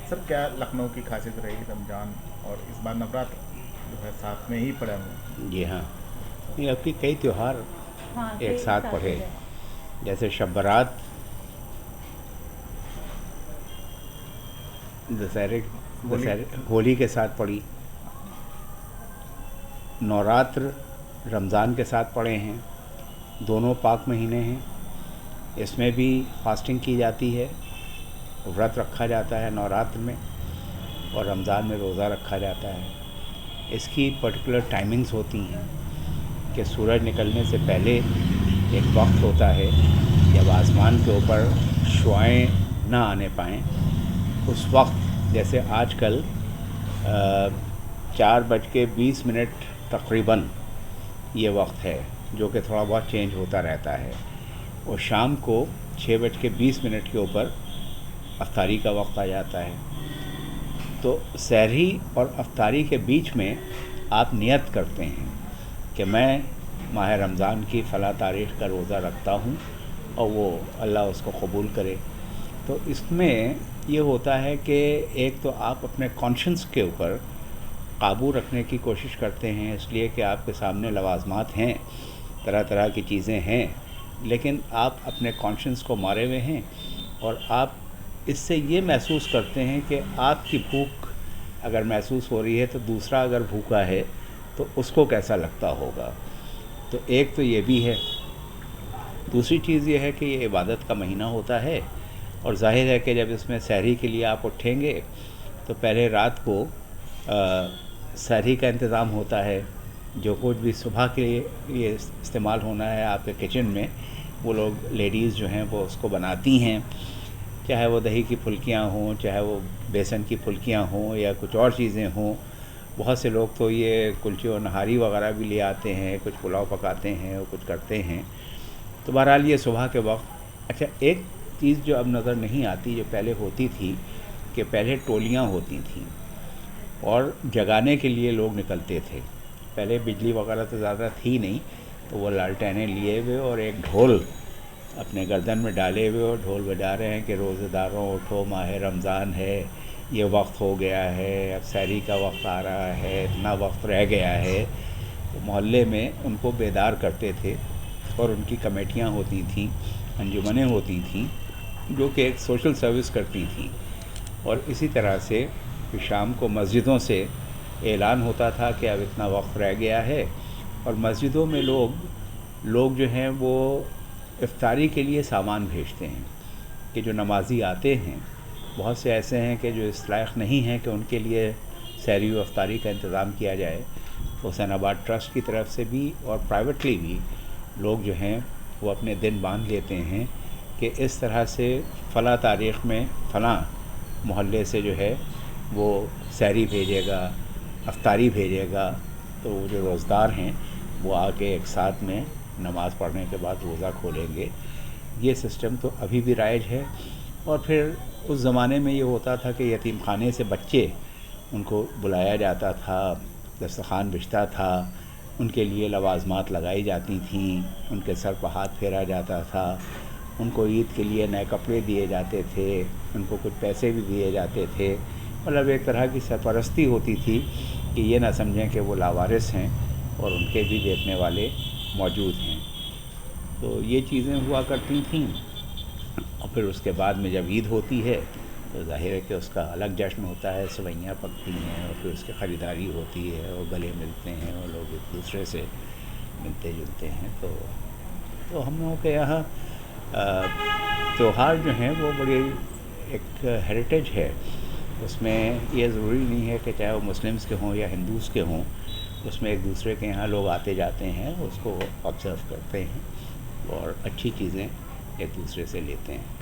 Sir क्या लखनऊ की खासियत रही रमज़ान और इस बार नवरात्र जो है साथ में ही पड़े हुए हैं। जी हाँ। नहीं, अब की कई त्यौहार हाँ, एक कई एक साथ साथ हो पढ़े। गए। जैसे शब बारात दशहरे होली। दशहरे होली के साथ पड़ी, नवरात्र रमज़ान के साथ पड़े हैं। दोनों पाक महीने हैं। इसमें भी फास्टिंग की जाती है, व्रत रखा जाता है नवरात्र में, और रमज़ान में रोज़ा रखा जाता है। इसकी पर्टिकुलर टाइमिंग्स होती हैं कि सूरज निकलने से पहले एक वक्त होता है जब आसमान के ऊपर शुआएं ना आने पाएँ। उस वक्त जैसे आजकल 4:20 तकरीबन ये वक्त है, जो कि थोड़ा बहुत चेंज होता रहता है। और शाम को 6:20 के ऊपर अफ्तारी का वक्त आ जाता है। तो सहरी और अफ्तारी के बीच में आप नियत करते हैं कि मैं माह रमज़ान की फ़ला तारीख़ का रोज़ा रखता हूँ और वो अल्लाह उसको कबूल करे। तो इसमें ये होता है कि एक तो आप अपने कॉन्शियस के ऊपर काबू रखने की कोशिश करते हैं, इसलिए कि आपके सामने लवाज़मात हैं, तरह तरह की चीज़ें हैं, लेकिन आप अपने कॉन्शियस को मारे हुए हैं। और आप इससे ये महसूस करते हैं कि आपकी भूख अगर महसूस हो रही है तो दूसरा अगर भूखा है तो उसको कैसा लगता होगा। तो एक तो ये भी है। दूसरी चीज़ ये है कि ये इबादत का महीना होता है, और ज़ाहिर है कि जब इसमें सहरी के लिए आप उठेंगे तो पहले रात को सहरी का इंतज़ाम होता है। जो कुछ भी सुबह के लिए ये इस्तेमाल होना है आपके किचन में, वो लोग लेडीज़ जो हैं वो उसको बनाती हैं, चाहे वो दही की फुल्कियाँ हों, चाहे वो बेसन की फुल्कियाँ हों, या कुछ और चीज़ें हों। बहुत से लोग तो ये कुलचे और नहारी वगैरह भी ले आते हैं, कुछ पुलाव पकाते हैं और कुछ करते हैं। तो बहरहाल ये सुबह के वक्त। अच्छा, एक चीज़ जो अब नज़र नहीं आती, जो पहले होती थी, कि पहले टोलियाँ होती थीं और जगाने के लिए लोग निकलते थे। पहले बिजली वगैरह तो ज़्यादा थी नहीं, तो वो लालटेनें लिए हुए और एक ढोल अपने गर्दन में डाले हुए और ढोल बजा रहे हैं कि रोज़ेदारों उठो, माह रमज़ान है, ये वक्त हो गया है, अब सहरी का वक्त आ रहा है, इतना वक्त रह गया है। तो मोहल्ले में उनको बेदार करते थे, और उनकी कमेटियाँ होती थीं, अंजुमनें होती थीं, जो कि एक सोशल सर्विस करती थीं। और इसी तरह से फिर शाम को मस्जिदों से ऐलान होता था कि अब इतना वक्त रह गया है, और मस्जिदों में लोग जो हैं वो इफ्तारी के लिए सामान भेजते हैं। कि जो नमाज़ी आते हैं, बहुत से ऐसे हैं कि जो इस लायक नहीं हैं कि उनके लिए सहरी व इफ्तारी का इंतज़ाम किया जाए, तो हुसैनाबाद ट्रस्ट की तरफ से भी और प्राइवेटली भी लोग जो हैं वो अपने दिन बांध लेते हैं कि इस तरह से फ़लाँ तारीख़ में फ़लाँ मोहल्ले से जो है वो सहरी भेजेगा, अफ्तारी भेजेगा। तो वो जो रोज़दार हैं वो आके एक साथ में नमाज़ पढ़ने के बाद रोज़ा खोलेंगे। ये सिस्टम तो अभी भी राइज है। और फिर उस ज़माने में ये होता था कि यतीम खाने से बच्चे, उनको बुलाया जाता था, दस्तरख़्वान बिछता था, उनके लिए लवाज़मात लगाई जाती थीं, उनके सर पर हाथ फेरा जाता था, उनको ईद के लिए नए कपड़े दिए जाते थे, उनको कुछ पैसे भी दिए जाते थे। मतलब एक तरह की सरपरस्ती होती थी कि ये ना समझें कि वो लावारिस हैं और उनके भी देखने वाले मौजूद हैं। तो ये चीज़ें हुआ करती थीं। और फिर उसके बाद में जब ईद होती है तो ज़ाहिर है कि उसका अलग जश्न होता है, सेवइयाँ पकती हैं, और फिर उसकी ख़रीदारी होती है, और गले मिलते हैं, और लोग एक दूसरे से मिलते जुलते हैं। तो हम लोगों के यहाँ त्यौहार जो हैं वो बड़ी एक हेरिटेज है। उसमें ये ज़रूरी नहीं है कि चाहे वो मुस्लिम्स के हों या हिंदूज़ के हों, उसमें एक दूसरे के यहाँ लोग आते जाते हैं, उसको ऑब्ज़र्व करते हैं और अच्छी चीज़ें एक दूसरे से लेते हैं।